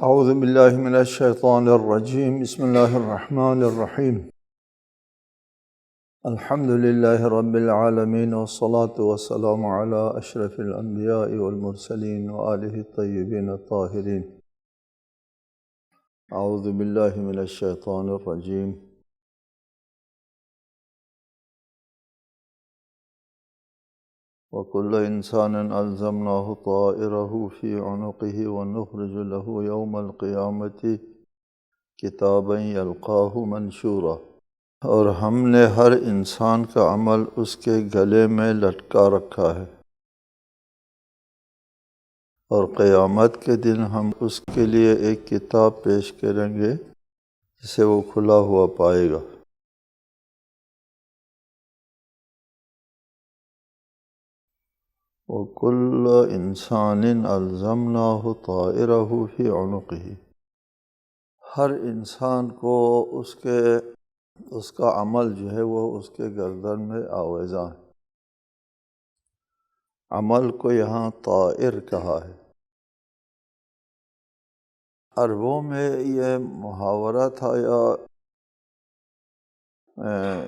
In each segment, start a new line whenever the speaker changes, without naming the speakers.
اعوذ باللہ من الشیطان الرجیم بسم اللہ الرحمن الرحیم الحمد للہ رب العالمین والصلاة والسلام علی اشرف الانبیاء والمرسلین وآلہ الطیبین الطاہرین۔ اعوذ باللہ من الشیطان الرجیم وَكُلَّ إِنسَانٍ أَلْزَمْنَاهُ طَائِرَهُ فِي عُنُقِهِ وَنُخْرِجُ لَهُ يَوْمَ الْقِيَامَةِ كِتَابًا يَلْقَاهُ مَنشُورًا، اور ہم نے ہر انسان کا عمل اس کے گلے میں لٹکا رکھا ہے، اور قیامت کے دن ہم اس کے لیے ایک کتاب پیش کریں گے جسے وہ کھلا ہوا پائے گا۔ وَكُلَّ إِنسَانٍ أَلْزَمْنَاهُ طَائِرَهُ فِي عُنُقِهِ، ہر انسان کو اس کا عمل جو ہے وہ اس کے گردن میں آویزاں ہے۔ عمل کو یہاں طائر کہا ہے۔ عربوں میں یہ محاورہ تھا یا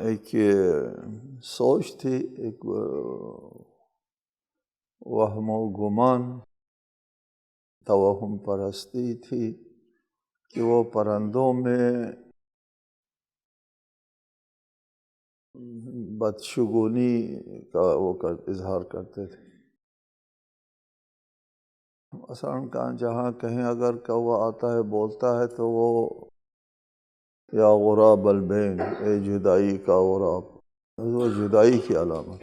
ایک سوچ تھی، ایک وہم و گمان، توہم پرستی تھی کہ وہ پرندوں میں بدشگونی کا وہ اظہار کرتے تھے۔ مثلاً جہاں کہیں اگر کوا آتا ہے بولتا ہے تو وہ یا غراب البین، اے جدائی کا غراب، وہ جدائی کی علامت۔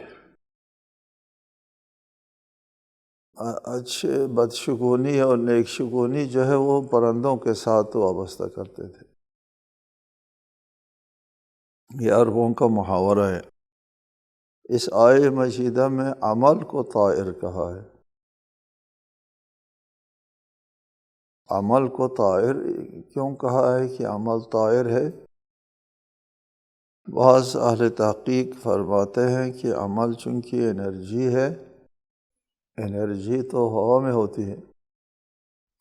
اچھے بدشگونی اور نیک شگونی جو ہے وہ پرندوں کے ساتھ وابستہ کرتے تھے۔ یہ عربوں کا محاورہ ہے۔ اس آیہ مجیدہ میں عمل کو طائر کہا ہے۔ عمل کو طائر کیوں کہا ہے کہ عمل طائر ہے؟ بعض اہل تحقیق فرماتے ہیں کہ عمل چونکہ انرجی ہے، انرجی تو ہوا میں ہوتی ہے،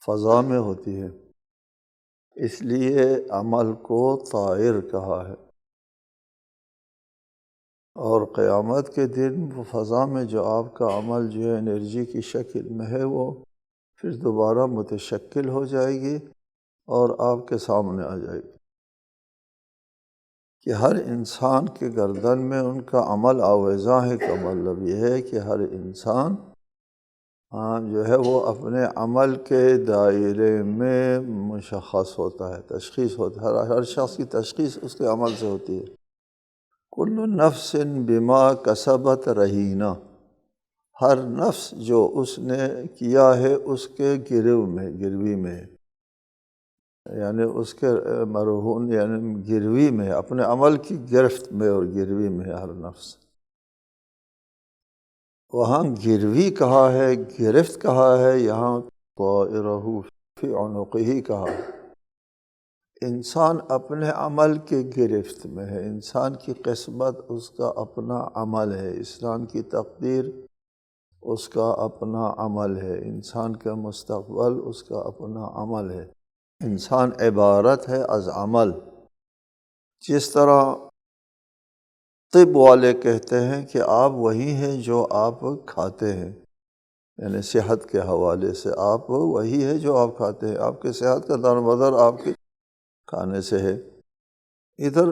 فضا میں ہوتی ہے، اس لیے عمل کو طائر کہا ہے۔ اور قیامت کے دن وہ فضا میں جو آپ کا عمل جو ہے انرجی کی شکل میں ہے، وہ پھر دوبارہ متشکل ہو جائے گی اور آپ کے سامنے آ جائے گی، کہ ہر انسان کے گردن میں ان کا عمل آویزاں ہے۔ کا مطلب یہ ہے کہ ہر انسان جو ہے وہ اپنے عمل کے دائرے میں مشخص ہوتا ہے، تشخیص ہوتا ہے۔ ہر شخص کی تشخیص اس کے عمل سے ہوتی ہے۔ کل نفس بما کسبت رہینہ، ہر نفس جو اس نے کیا ہے اس کے گروی میں، یعنی اس کے مرہون، یعنی گروی میں، اپنے عمل کی گرفت میں اور گروی میں ہے ہر نفس۔ وہاں گروی کہا ہے، گرفت کہا ہے، یہاں طائرہ فی عنقہ کہا ہے۔ انسان اپنے عمل کے گرفت میں ہے، انسان کی قسمت اس کا اپنا عمل ہے، انسان کی تقدیر اس کا اپنا عمل ہے، انسان کا مستقبل اس کا اپنا عمل ہے۔ انسان عبارت ہے از عمل۔ جس طرح طب والے کہتے ہیں کہ آپ وہی ہیں جو آپ کھاتے ہیں، یعنی صحت کے حوالے سے آپ وہی ہے جو آپ کھاتے ہیں، آپ کے صحت کا دار و مدار آپ کے کھانے سے ہے۔ ادھر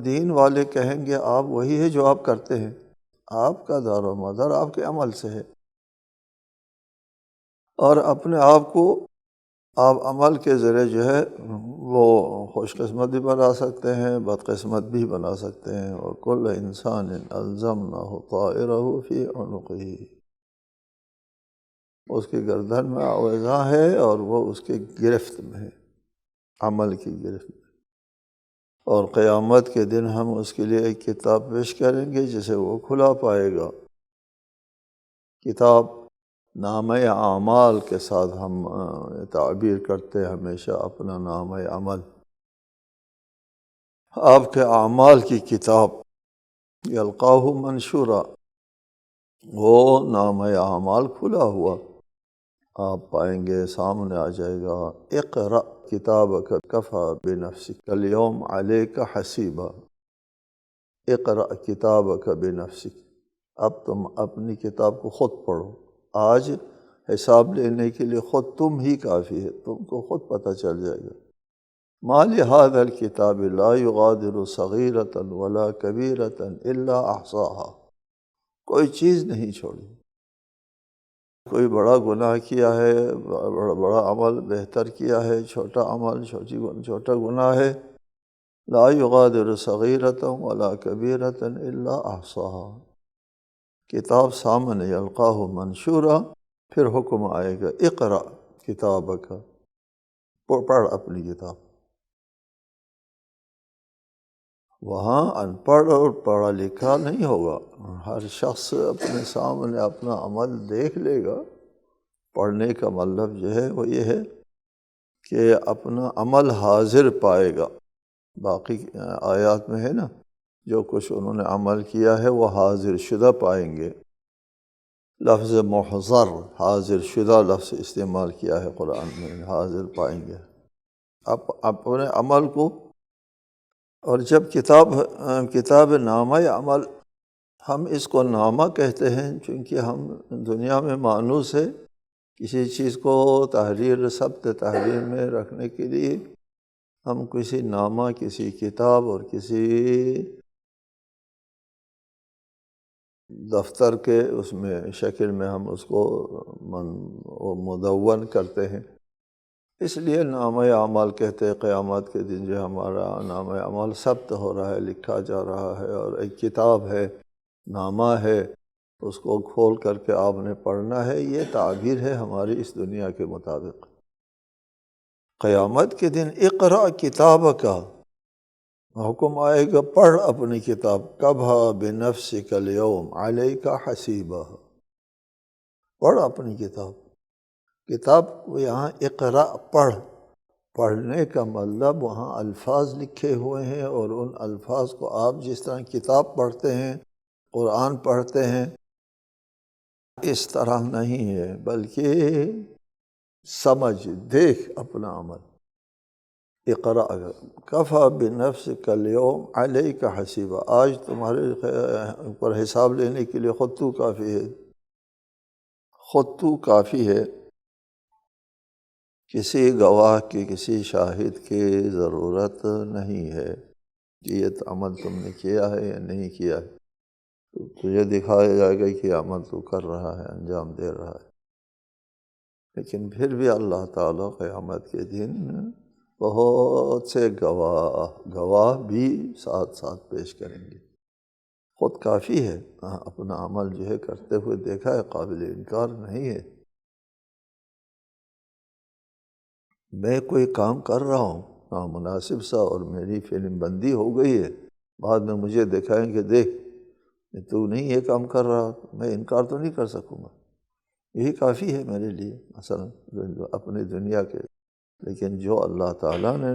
دین والے کہیں گے آپ وہی ہے جو آپ کرتے ہیں، آپ کا دار و مدار آپ کے عمل سے ہے، اور اپنے آپ کو آپ عمل کے ذریعے جو ہے وہ خوش قسمت بھی بنا سکتے ہیں، بدقسمت بھی بنا سکتے ہیں۔ وَكُلَّ إِنسَانٍ أَلْزَمْنَاهُ طَائِرَهُ فِي عُنُقِهِ، اس کے گردن میں آویزاں ہے اور وہ اس کے گرفت میں ہے، عمل کی گرفت میں۔ اور قیامت کے دن ہم اس کے لیے ایک کتاب پیش کریں گے جسے وہ کھلا پائے گا۔ کتاب نامہ اعمال کے ساتھ ہم تعبیر کرتے ہیں ہمیشہ اپنا نامہ عمل، آپ کے اعمال کی کتاب، یلقاہ منشورا، وہ نامہ اعمال کھلا ہوا، آپ پائیں گے سامنے آ جائے گا، اقرأ کتابک کفی بنفسک الیوم علیک حسیبا، اقرأ کتابک بنفسک، اب تم اپنی کتاب کو خود پڑھو، آج حساب لینے کے لیے خود تم ہی کافی ہے، تم کو خود پتہ چل جائے گا۔ ما لهذا الکتاب لا یغادر صغیرۃ ولا کبیرۃ الا احصاها، کوئی چیز نہیں چھوڑی، کوئی بڑا گناہ کیا ہے، بڑا عمل بہتر کیا ہے، چھوٹا عمل چھوٹا گناہ ہے، لا یغادر صغیرۃ ولا کبیرۃ الا احصاها، کتاب سامنے یلقاہ منشورا، پھر حکم آئے گا اقرأ کتابک، پڑھ اپنی کتاب۔ وہاں ان پڑھ اور پڑھا لکھا نہیں ہوگا، ہر شخص اپنے سامنے اپنا عمل دیکھ لے گا۔ پڑھنے کا مطلب جو ہے وہ یہ ہے کہ اپنا عمل حاضر پائے گا۔ باقی آیات میں ہے نا، جو کچھ انہوں نے عمل کیا ہے وہ حاضر شدہ پائیں گے۔ لفظ محضر، حاضر شدہ لفظ استعمال کیا ہے قرآن میں، حاضر پائیں گے اپنے عمل کو۔ اور جب کتاب نامہ عمل، ہم اس کو نامہ کہتے ہیں چونکہ ہم دنیا میں مانوس ہے، کسی چیز کو ثبت تحریر میں رکھنے کے لیے ہم کسی نامہ، کسی کتاب اور کسی دفتر کے اس میں شکل میں ہم اس کو مدون کرتے ہیں، اس لیے نامہ اعمال کہتے ہیں۔ قیامت کے دن جو ہمارا نامہ اعمال ثبت ہو رہا ہے، لکھا جا رہا ہے، اور ایک کتاب ہے، نامہ ہے، اس کو کھول کر کے آپ نے پڑھنا ہے، یہ تعبیر ہے ہماری اس دنیا کے مطابق۔ قیامت کے دن اقرأ کتابک، حکم آئے گا پڑھ اپنی کتاب، کفی بنفسک الیوم علیک حسیبا، پڑھ اپنی کتاب۔ کتاب کو یہاں اقرأ پڑھ، پڑھنے کا مطلب وہاں الفاظ لکھے ہوئے ہیں، اور ان الفاظ کو آپ جس طرح کتاب پڑھتے ہیں، قرآن پڑھتے ہیں، اس طرح نہیں ہے، بلکہ سمجھ، دیکھ اپنا عمل۔ اقرأ کفی بنفسک الیوم علیک حسیبا، آج تمہارے اوپر حساب لینے کے لیے خود تو کافی ہے، خود تو کافی ہے، کسی گواہ کی، کسی شاہد کی ضرورت نہیں ہے کہ یہ عمل تم نے کیا ہے یا نہیں کیا ہے، تجھے دکھایا جائے گا کہ عمل تو کر رہا ہے، انجام دے رہا ہے۔ لیکن پھر بھی اللہ تعالیٰ قیامت کے دن بہت سے گواہ بھی ساتھ ساتھ پیش کریں گے۔ خود کافی ہے، اپنا عمل جو ہے کرتے ہوئے دیکھا ہے، قابل انکار نہیں ہے۔ میں کوئی کام کر رہا ہوں نامناسب سا، اور میری فلم بندی ہو گئی ہے، بعد میں مجھے دکھائیں کہ دیکھ تو نہیں یہ کام کر رہا، میں انکار تو نہیں کر سکوں گا، یہی کافی ہے میرے لیے مثلا اپنی دنیا کے۔ لیکن جو اللہ تعالیٰ نے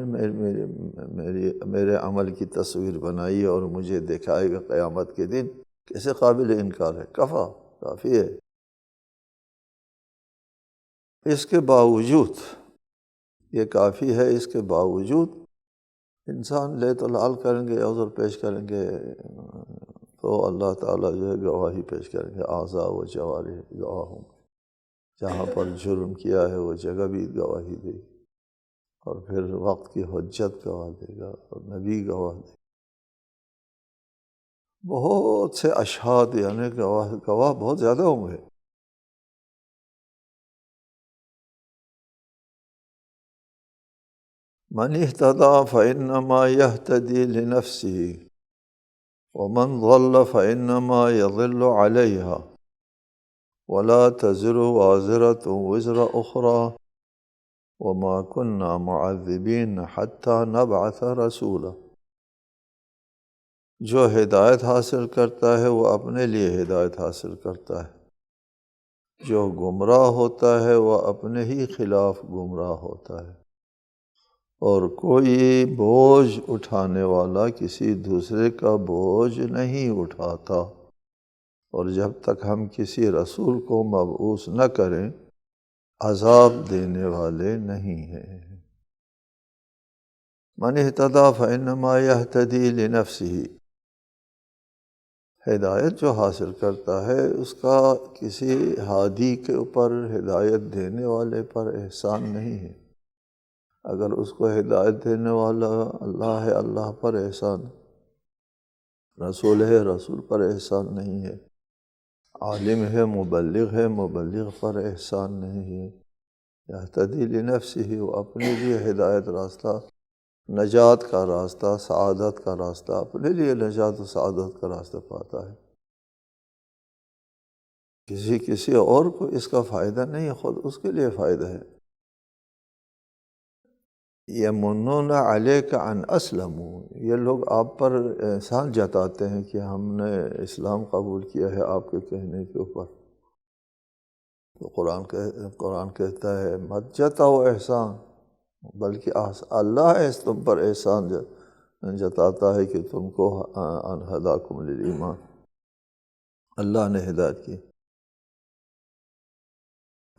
میرے عمل کی تصویر بنائی اور مجھے دکھائے گا قیامت کے دن، کیسے قابل انکار ہے، کافی ہے۔ اس کے باوجود، یہ کافی ہے، اس کے باوجود انسان لیت العال کریں گے، عذر پیش کریں گے، تو اللہ تعالیٰ جو ہے گواہی پیش کریں گے، اعضاء و جوارح گواہ ہوں گے۔ جہاں پر جرم کیا ہے وہ جگہ بھی گواہی دے گی، اور پھر وقت کی حجت گواہ دے گا، اور نبی گواہ دے گا، بہت سے اشہاد، یعنی گواہ بہت زیادہ ہوں گے۔ من اهتدى فإنما يهتدي لنفسه ومن ضل فإنما يضل عليها ولا تزر وازرة وزر أخرى وما كنا معذبين حتى نبعث رسولا۔ جو ہدایت حاصل کرتا ہے وہ اپنے لیے ہدایت حاصل کرتا ہے، جو گمراہ ہوتا ہے وہ اپنے ہی خلاف گمراہ ہوتا ہے، اور کوئی بوجھ اٹھانے والا کسی دوسرے کا بوجھ نہیں اٹھاتا۔ اور جب تک ہم کسی رسول کو مبعوث نہ کریں عذاب دینے والے نہیں ہیں۔ من اہتدی فإنما یہتدی لنفسہ، ہدایت جو حاصل کرتا ہے اس کا کسی ہادی کے اوپر، ہدایت دینے والے پر احسان نہیں ہے۔ اگر اس کو ہدایت دینے والا اللہ ہے، اللہ پر احسان، رسول ہے، رسول پر احسان نہیں ہے، عالم ہے، مبلغ پر احسان نہیں ہے۔ یہتدی لنفسہ، وہ اپنے لیے ہدایت راستہ، نجات کا راستہ، سعادت کا راستہ، اپنے لیے نجات و سعادت کا راستہ پاتا ہے۔ کسی اور کو اس کا فائدہ نہیں ہے، خود اس کے لیے فائدہ ہے۔ یمنون علیک ان اسلموا، یہ لوگ آپ پر احسان جتاتے ہیں کہ ہم نے اسلام قبول کیا ہے آپ کے کہنے کے اوپر۔ تو قرآن کہتا ہے مت جتاؤ احسان، بلکہ اللہ اس تم پر احسان جتاتا ہے کہ تم کو ان ہداکم للایمان، اللہ نے ہدایت کی،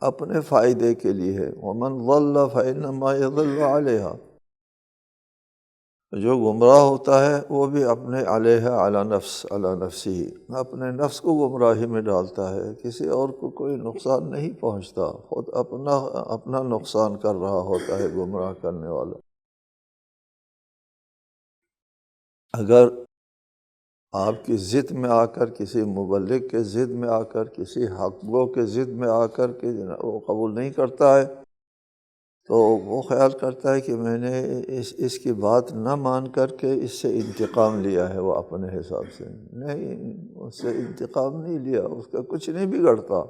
اپنے فائدے کے لیے ہے۔ ومن ضل فإنما يضل علیہا، جو گمراہ ہوتا ہے وہ بھی اپنے علیہ علی نفسی، اپنے نفس کو گمراہی میں ڈالتا ہے، کسی اور کو کوئی نقصان نہیں پہنچتا، خود اپنا نقصان کر رہا ہوتا ہے گمراہ کرنے والا۔ اگر آپ کی ضد میں آ کر، کسی مبلغ کے ضد میں آ کر، کسی حق گو کے ضد میں آ کر کے وہ قبول نہیں کرتا ہے، تو وہ خیال کرتا ہے کہ میں نے اس کی بات نہ مان کر کے اس سے انتقام لیا ہے، وہ اپنے حساب سے نہیں، اس سے انتقام نہیں لیا، اس کا کچھ نہیں بگڑتا۔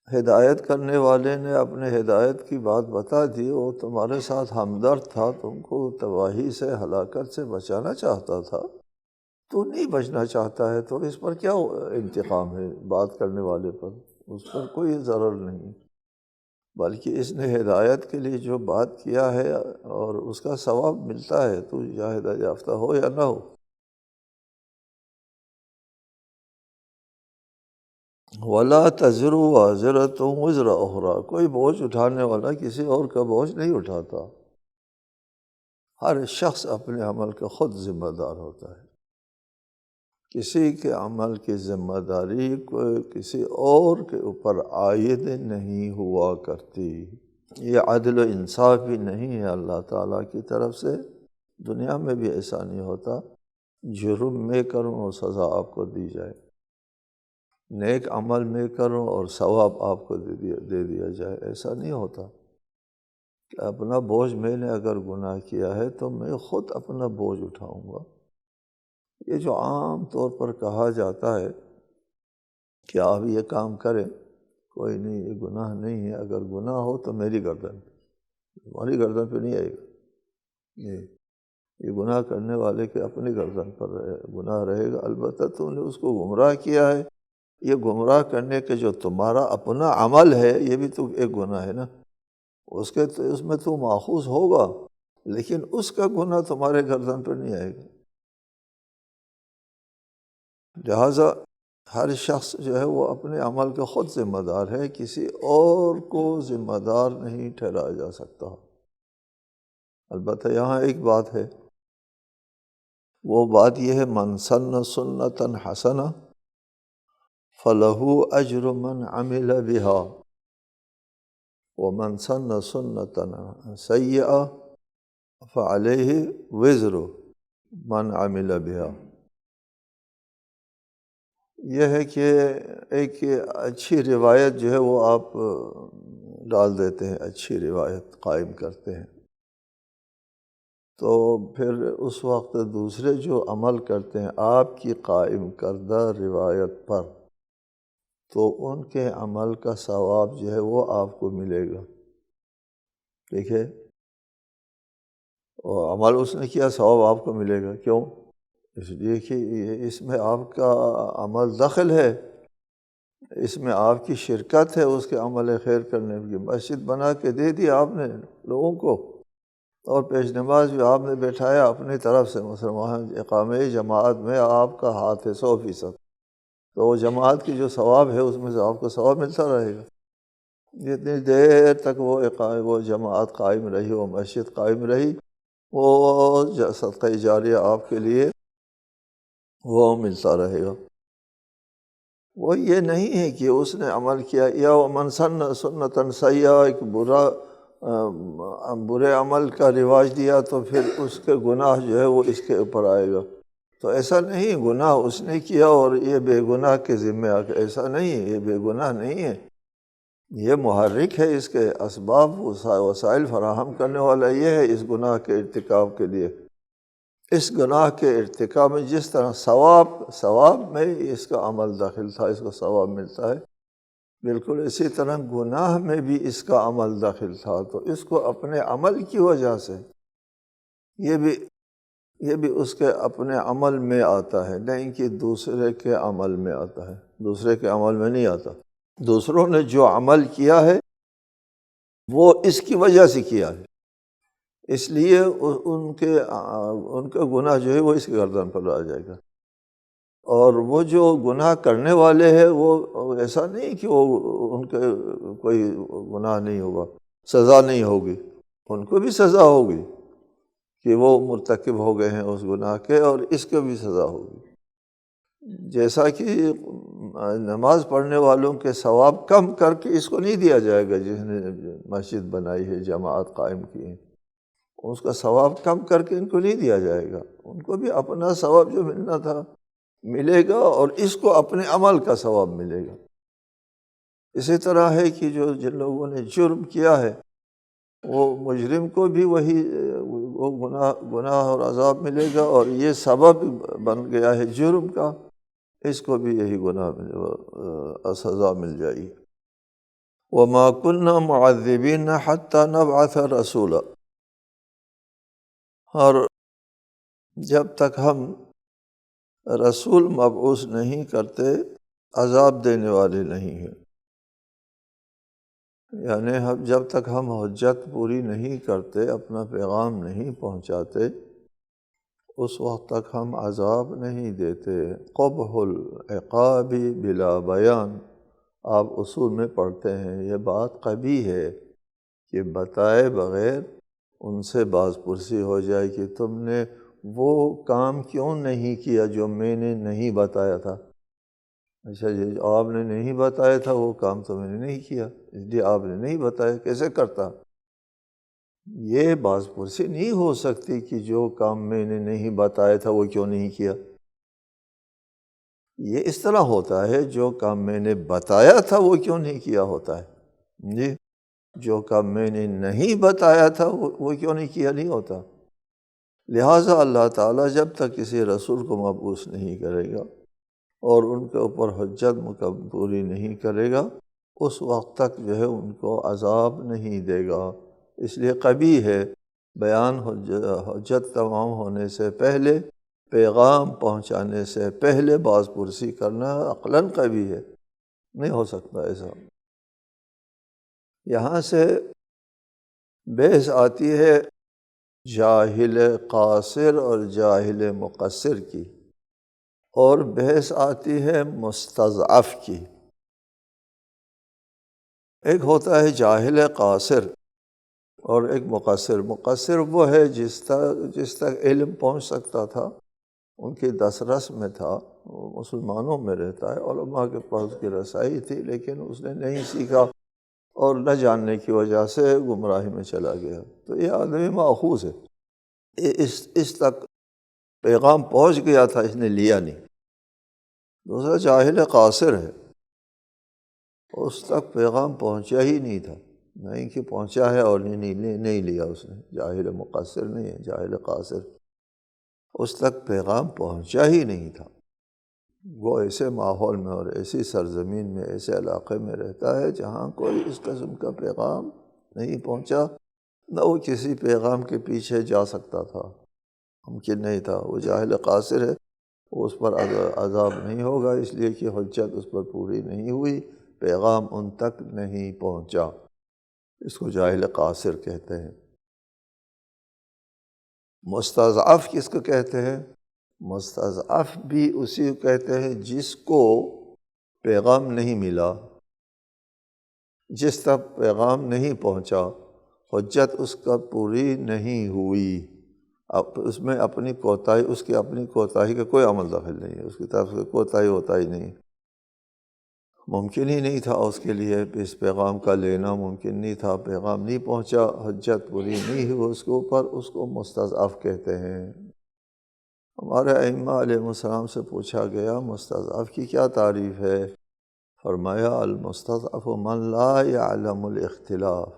ہدایت کرنے والے نے اپنے ہدایت کی بات بتا دی، وہ تمہارے ساتھ ہمدرد تھا، تم کو تباہی سے، ہلاکت سے بچانا چاہتا تھا، تو نہیں بچنا چاہتا ہے، تو اس پر کیا انتقام ہے بات کرنے والے پر؟ اس پر کوئی ضرر نہیں، بلکہ اس نے ہدایت کے لیے جو بات کیا ہے اور اس کا ثواب ملتا ہے، تو یا ہدایت یافتہ ہو یا نہ ہو۔ وَلَا تَزِرُ وَازِرَةٌ وِزْرَ أُخْرَىٰ، کوئی بوجھ اٹھانے والا کسی اور کا بوجھ نہیں اٹھاتا، ہر شخص اپنے عمل کا خود ذمہ دار ہوتا ہے، کسی کے عمل کی ذمہ داری کوئی کسی اور کے اوپر عائد نہیں ہوا کرتی۔ یہ عدل و انصاف بھی نہیں ہے اللہ تعالیٰ کی طرف سے، دنیا میں بھی ایسا نہیں ہوتا جرم میں کروں اور سزا آپ کو دی جائے، نیک عمل میں کروں اور ثواب آپ کو دے دیا جائے، ایسا نہیں ہوتا کہ اپنا بوجھ میں نے اگر گناہ کیا ہے تو میں خود اپنا بوجھ اٹھاؤں گا۔ یہ جو عام طور پر کہا جاتا ہے کہ آپ یہ کام کریں، کوئی نہیں، یہ گناہ نہیں ہے، اگر گناہ ہو تو میری گردن، تمہاری گردن پہ نہیں آئے گا، یہ گناہ کرنے والے کے اپنی گردن پر گناہ رہے گا۔ البتہ تم نے اس کو گمراہ کیا ہے، یہ گمراہ کرنے کے جو تمہارا اپنا عمل ہے یہ بھی تو ایک گناہ ہے نا، اس میں تو ماخوذ ہوگا، لیکن اس کا گناہ تمہارے گردن پر نہیں آئے گا۔ لہٰذا ہر شخص جو ہے وہ اپنے عمل کا خود ذمہ دار ہے، کسی اور کو ذمہ دار نہیں ٹھہرایا جا سکتا۔ البتہ یہاں ایک بات ہے، وہ بات یہ ہے من سن سنتا حسنہ فلہ اجر من عمل بہا ومن سن سنتا سیئہ فعلیہ وزر من عمل بہا۔ یہ ہے کہ ایک اچھی روایت جو ہے وہ آپ ڈال دیتے ہیں، اچھی روایت قائم کرتے ہیں، تو پھر اس وقت دوسرے جو عمل کرتے ہیں آپ کی قائم کردہ روایت پر، تو ان کے عمل کا ثواب جو ہے وہ آپ کو ملے گا، ٹھیک ہے؟ اور عمل اس نے کیا، ثواب آپ کو ملے گا، کیوں؟ اس لیے کہ اس میں آپ کا عمل دخل ہے، اس میں آپ کی شرکت ہے، اس کے عمل خیر کرنے کی۔ مسجد بنا کے دے دی آپ نے لوگوں کو، اور پیش نماز بھی آپ نے بیٹھایا اپنی طرف سے، مثلا وہاں اقامہ جماعت میں آپ کا ہاتھ ہے 100%، تو وہ جماعت کی جو ثواب ہے اس میں سے آپ کو ثواب ملتا رہے گا۔ جتنی دیر تک وہ جماعت قائم رہی، وہ مسجد قائم رہی، وہ صدقہ جاریہ آپ کے لیے وہ ملتا رہے گا۔ وہ یہ نہیں ہے کہ اس نے عمل کیا، یا من سن سنتاً سیئہ، ایک برے عمل کا رواج دیا تو پھر اس کے گناہ جو ہے وہ اس کے اوپر آئے گا، تو ایسا نہیں، گناہ اس نے کیا اور یہ بے گناہ کے ذمہ آ گیا، ایسا نہیں ہے، یہ بے گناہ نہیں ہے، یہ محرک ہے، اس کے اسباب وسائل فراہم کرنے والا یہ ہے اس گناہ کے ارتکاب کے لیے۔ اس گناہ کے ارتکاب میں جس طرح ثواب میں اس کا عمل داخل تھا، اس کو ثواب ملتا ہے، بالکل اسی طرح گناہ میں بھی اس کا عمل داخل تھا، تو اس کو اپنے عمل کی وجہ سے یہ بھی اس کے اپنے عمل میں آتا ہے، نہیں کہ دوسرے کے عمل میں آتا ہے، دوسرے کے عمل میں نہیں آتا۔ دوسروں نے جو عمل کیا ہے وہ اس کی وجہ سے کیا ہے، اس لیے ان کے گناہ جو ہے وہ اس کی گردن پر آ جائے گا، اور وہ جو گناہ کرنے والے ہیں وہ ایسا نہیں کہ وہ ان کے کوئی گناہ نہیں ہوگا، سزا نہیں ہوگی، ان کو بھی سزا ہوگی کہ وہ مرتکب ہو گئے ہیں اس گناہ کے، اور اس کو بھی سزا ہوگی۔ جیسا کہ نماز پڑھنے والوں کے ثواب کم کر کے اس کو نہیں دیا جائے گا جس نے مسجد بنائی ہے، جماعت قائم کی ہے، اس کا ثواب کم کر کے ان کو نہیں دیا جائے گا، ان کو بھی اپنا ثواب جو ملنا تھا ملے گا، اور اس کو اپنے عمل کا ثواب ملے گا۔ اسی طرح ہے کہ جن لوگوں نے جرم کیا ہے وہ مجرم کو بھی وہی وہ گناہ اور عذاب ملے گا، اور یہ سبب بن گیا ہے جرم کا، اس کو بھی یہی گناہ سزا مل جائے گی۔ وَمَا كُنَّا مُعَذِّبِينَ حَتَّى نَبْعَثَ رَسُولًا، اور جب تک ہم رسول مبعوث نہیں کرتے عذاب دینے والے نہیں ہیں، یعنی جب تک ہم حجت پوری نہیں کرتے، اپنا پیغام نہیں پہنچاتے، اس وقت تک ہم عذاب نہیں دیتے۔ قبح العقاب بلا بیان، آپ اصول میں پڑھتے ہیں، یہ بات قبیح ہے کہ بتائے بغیر ان سے باز پرسی ہو جائے کہ تم نے وہ کام کیوں نہیں کیا جو میں نے نہیں بتایا تھا۔ اچھا جی، آپ نے نہیں بتایا تھا وہ کام تو میں نے نہیں کیا، اس لیے آپ نے نہیں بتایا، کیسے کرتا؟ یہ باز پرسی نہیں ہو سکتی کہ جو کام میں نے نہیں بتایا تھا وہ کیوں نہیں کیا۔ یہ اس طرح ہوتا ہے جو کام میں نے بتایا تھا وہ کیوں نہیں کیا ہوتا ہے جی، جو کام میں نے نہیں بتایا تھا وہ کیوں نہیں کیا نہیں ہوتا۔ لہٰذا اللہ تعالیٰ جب تک کسی رسول کو مبعوث نہیں کرے گا اور ان کے اوپر حجت پوری نہیں کرے گا، اس وقت تک جو ہے ان کو عذاب نہیں دے گا۔ اس لیے قبیح ہے بیان حجت تمام ہونے سے پہلے، پیغام پہنچانے سے پہلے باز پرسی کرنا عقلاً قبیح ہے، نہیں ہو سکتا ایسا۔ یہاں سے بحث آتی ہے جاہل قاصر اور جاہل مقصر کی، اور بحث آتی ہے مستضعف کی۔ ایک ہوتا ہے جاہل قاصر اور ایک مقصر۔ مقصر وہ ہے جس تک علم پہنچ سکتا تھا، ان کی دسترس میں تھا، وہ مسلمانوں میں رہتا ہے، علماء کے پاس کی رسائی تھی، لیکن اس نے نہیں سیکھا اور نہ جاننے کی وجہ سے گمراہی میں چلا گیا، تو یہ آدمی ماخوذ ہے، اس تک پیغام پہنچ گیا تھا، اس نے لیا نہیں۔ دوسرا جاہل قاصر ہے، اس تک پیغام پہنچا ہی نہیں تھا، نہیں کہ پہنچا ہے اور نہیں لیا اس نے، جاہل مقصر نہیں ہے، جاہل قاصر، اس تک پیغام پہنچا ہی نہیں تھا۔ وہ ایسے ماحول میں اور ایسی سرزمین میں، ایسے علاقے میں رہتا ہے جہاں کوئی اس قسم کا پیغام نہیں پہنچا، نہ وہ کسی پیغام کے پیچھے جا سکتا تھا، ممکن نہیں تھا۔ وہ جاہل قاصر ہے، اس پر عذاب نہیں ہوگا، اس لیے کہ حجت اس پر پوری نہیں ہوئی، پیغام ان تک نہیں پہنچا، اس کو جاہل قاصر کہتے ہیں۔ مستضعف کس کو کہتے ہیں؟ مستضعف بھی اسی کو کہتے ہیں جس کو پیغام نہیں ملا، جس تک پیغام نہیں پہنچا، حجت اس کا پوری نہیں ہوئی، اب اس میں اپنی کوتاہی، اس کی اپنی کوتاہی کا کوئی عمل داخل نہیں ہے، اس کی طرف سے کوتاہی ہوتا ہی نہیں، ممکن ہی نہیں تھا اس کے لیے اس پیغام کا لینا، ممکن نہیں تھا، پیغام نہیں پہنچا، حجت پوری نہیں ہوئی اس کے اوپر، اس کو مستضعف کہتے ہیں۔ ہمارے ائمہ علیہ السلام سے پوچھا گیا مستضعف کی کیا تعریف ہے؟ فرمایا المستضعف من لا يعلم الاختلاف،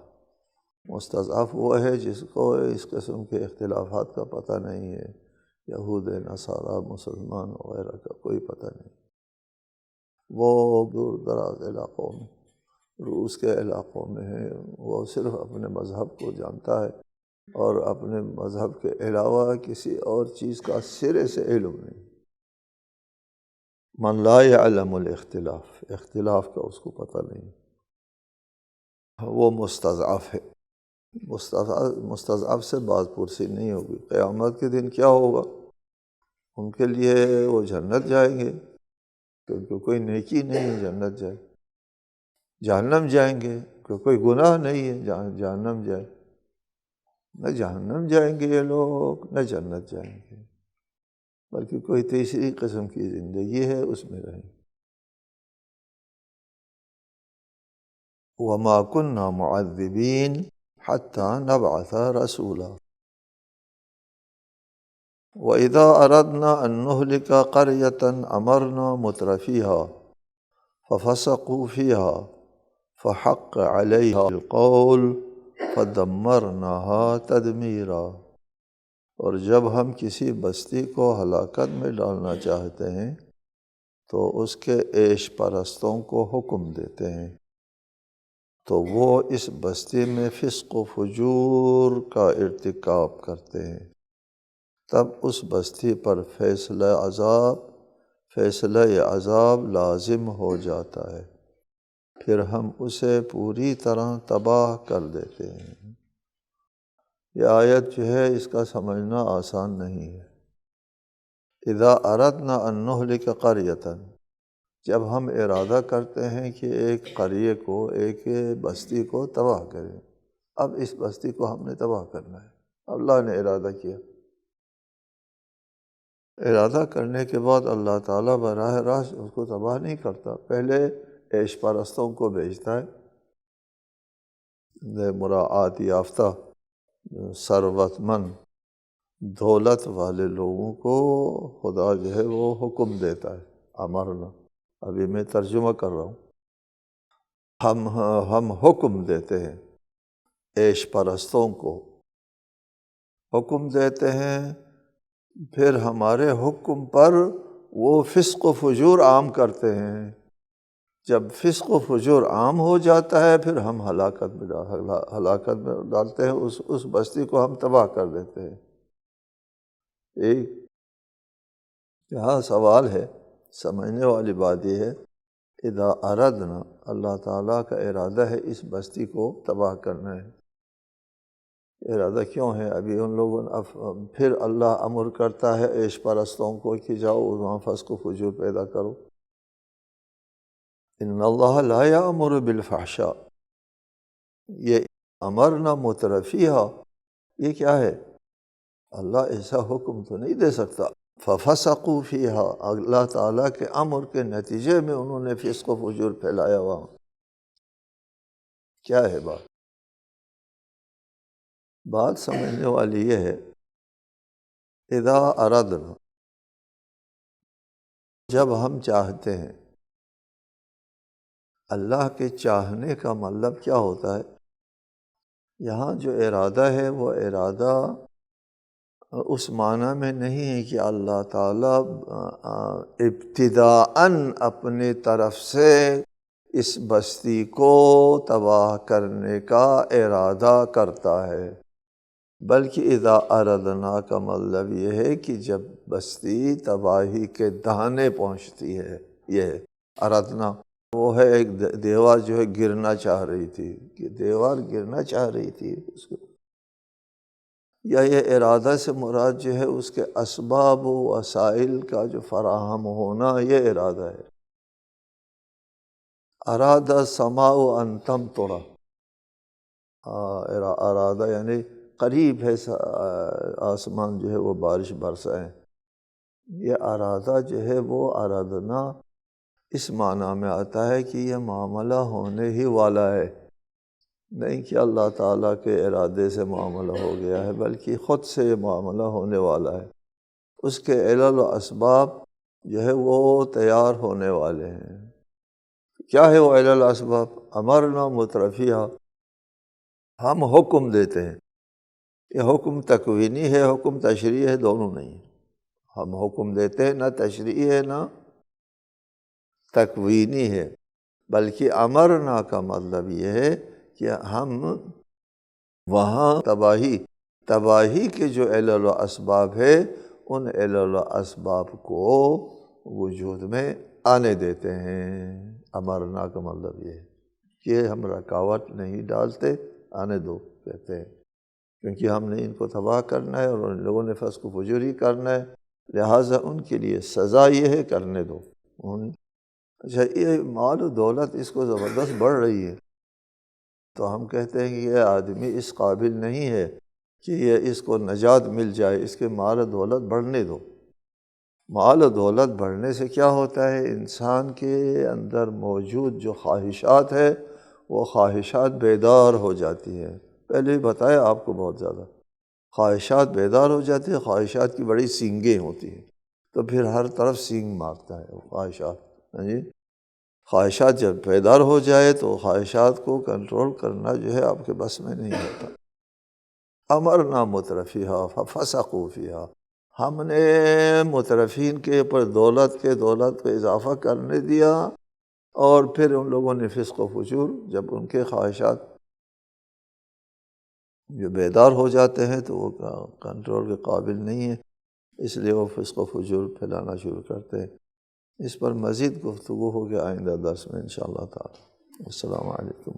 مستضعف وہ ہے جس کو اس قسم کے اختلافات کا پتہ نہیں ہے، یہود، نصارہ، مسلمان وغیرہ کا کوئی پتہ نہیں، وہ دور دراز علاقوں میں، روس کے علاقوں میں ہے، وہ صرف اپنے مذہب کو جانتا ہے اور اپنے مذہب کے علاوہ کسی اور چیز کا سرے سے علم نہیں۔ من لا يعلم الاختلاف، اختلاف کا اس کو پتہ نہیں، وہ مستضعف ہے۔ مستضعف سے باز پرسی نہیں ہوگی۔ قیامت کے دن کیا ہوگا؟ ان کے لیے وہ جنت جائیں گے کیونکہ کوئی نیکی نہیں ہے، جنت جائے، جہنم جائیں گے کیونکہ کوئی گناہ نہیں ہے، جہنم جائے، نہ جہنم جائیں گے یہ لوگ نہ جنت جائیں گے، بلکہ کوئی تیسری قسم کی زندگی ہے، اس میں رہیں گے۔ وَمَا كُنَّا مُعَذِّبِينَ حَتَّى نَبْعَثَ رَسُولًا وَإِذَا أَرَدْنَا أَن نُهْلِكَ قَرْيَةً أَمَرْنَا مُتْرَفِيهَا فَفَسَقُوا فِيهَا فَحَقَّ عَلَيْهَا الْقَوْلُ فَدَمَّرْنَاهَا تَدْمِيرًا، اور جب ہم کسی بستی کو ہلاکت میں ڈالنا چاہتے ہیں تو اس کے عیش پرستوں کو حکم دیتے ہیں تو وہ اس بستی میں فسق و فجور کا ارتکاب کرتے ہیں، تب اس بستی پر فیصلہ عذاب لازم ہو جاتا ہے، پھر ہم اسے پوری طرح تباہ کر دیتے ہیں۔ یہ آیت جو ہے اس کا سمجھنا آسان نہیں ہے۔ اذا اردنا ان نہلک قریۃ، جب ہم ارادہ کرتے ہیں کہ ایک قریے کو، ایک بستی کو تباہ کریں، اب اس بستی کو ہم نے تباہ کرنا ہے، اللہ نے ارادہ کیا، ارادہ کرنے کے بعد اللہ تعالیٰ براہ راست اس کو تباہ نہیں کرتا، پہلے عیش پرستوں کو بھیجتا ہے، مراعات یافتہ، ثروت مند، دولت والے لوگوں کو خدا جو ہے وہ حکم دیتا ہے، امرنا، ابھی میں ترجمہ کر رہا ہوں، ہم حکم دیتے ہیں عیش پرستوں کو، حکم دیتے ہیں، پھر ہمارے حکم پر وہ فسق و فجور عام کرتے ہیں، جب فسق و فجور عام ہو جاتا ہے پھر ہم ہلاکت میں ڈالتے ہیں، اس بستی کو ہم تباہ کر دیتے ہیں۔ ایک یہاں سوال ہے، سمجھنے والی بات یہ ہے، اذا اردنا، اللہ تعالیٰ کا ارادہ ہے اس بستی کو تباہ کرنا ہے، ارادہ کیوں ہے؟ ابھی ان لوگوں نے پھر اللہ امر کرتا ہے عیش پرستوں کو کہ جاؤ وہاں فسق و فجور پیدا کرو۔ ان اللہ لا یامر بالفحشاء، یہ امرنا مترفیہا، یہ کیا ہے؟ اللہ ایسا حکم تو نہیں دے سکتا، ففسقوا فیہا، اللہ تعالیٰ کے امر کے نتیجے میں انہوں نے فسق و فجور پھیلایا وہاں، کیا ہے بات سمجھنے والی یہ ہے، اذا اردنا، جب ہم چاہتے ہیں، اللہ کے چاہنے کا مطلب کیا ہوتا ہے؟ یہاں جو ارادہ ہے وہ ارادہ اس معنی میں نہیں ہے کہ اللہ تعالیٰ ابتداءً اپنی طرف سے اس بستی کو تباہ کرنے کا ارادہ کرتا ہے، بلکہ اذا اردنا کا مطلب یہ ہے کہ جب بستی تباہی کے دہانے پہنچتی ہے، یہ ہے اردنا۔ وہ ہے ایک دیوار جو ہے گرنا چاہ رہی تھی، کہ دیوار گرنا چاہ رہی تھی اس کو، یا یہ ارادہ سے مراد جو ہے اس کے اسباب و وسائل کا جو فراہم ہونا، یہ ارادہ ہے۔ اراد السماء ان تمطر، ارادہ یعنی قریب ہے آسمان جو ہے وہ بارش برسائے۔ یہ ارادہ جو ہے وہ ارادنا اس معنی میں آتا ہے کہ یہ معاملہ ہونے ہی والا ہے، نہیں کہ اللہ تعالیٰ کے ارادے سے معاملہ ہو گیا ہے، بلکہ خود سے یہ معاملہ ہونے والا ہے۔ اس کے علل و اسباب جو ہے وہ تیار ہونے والے ہیں۔ کیا ہے وہ علل و اسباب؟ امرنا مترفیہ، ہم حکم دیتے ہیں۔ یہ حکم تکوینی ہے، حکم تشریعی ہے، دونوں نہیں ہے۔ ہم حکم دیتے ہیں، نہ تشریعی ہے نہ تکوینی ہے، بلکہ امرنا کا مطلب یہ ہے کہ ہم وہاں تباہی کے جو علل و اسباب ہے ان علل و اسباب کو وجود میں آنے دیتے ہیں۔ امرنا کا مطلب یہ ہے کہ ہم رکاوٹ نہیں ڈالتے، آنے دو کہتے ہیں، کیونکہ ہم نے ان کو تباہ کرنا ہے اور ان لوگوں نے فسق و فجوری کرنا ہے، لہٰذا ان کے لیے سزا یہ ہے کرنے دو۔ اچھا، یہ مال و دولت اس کو زبردست بڑھ رہی ہے، تو ہم کہتے ہیں کہ یہ آدمی اس قابل نہیں ہے کہ یہ اس کو نجات مل جائے، اس کے مال و دولت بڑھنے دو۔ مال و دولت بڑھنے سے کیا ہوتا ہے؟ انسان کے اندر موجود جو خواہشات ہے وہ خواہشات بیدار ہو جاتی ہے۔ پہلے بھی بتایا آپ کو، بہت زیادہ خواہشات بیدار ہو جاتی ہے، خواہشات کی بڑی سینگیں ہوتی ہیں، تو پھر ہر طرف سینگ مارتا ہے وہ خواہشات۔ جی، خواہشات جب بیدار ہو جائے تو خواہشات کو کنٹرول کرنا جو ہے آپ کے بس میں نہیں ہوتا۔ امرنا مترفیہا ففسقوا فیہا، ہم نے مترفین کے اوپر دولت کو اضافہ کرنے دیا، اور پھر ان لوگوں نے فسق و فجور، جب ان کے خواہشات جو بیدار ہو جاتے ہیں تو وہ کنٹرول کے قابل نہیں ہے، اس لیے وہ فسق و فجور پھیلانا شروع کرتے ہیں۔ اس پر مزید گفتگو ہوگی آئندہ درس میں انشاءاللہ تعالی۔ السلام علیکم۔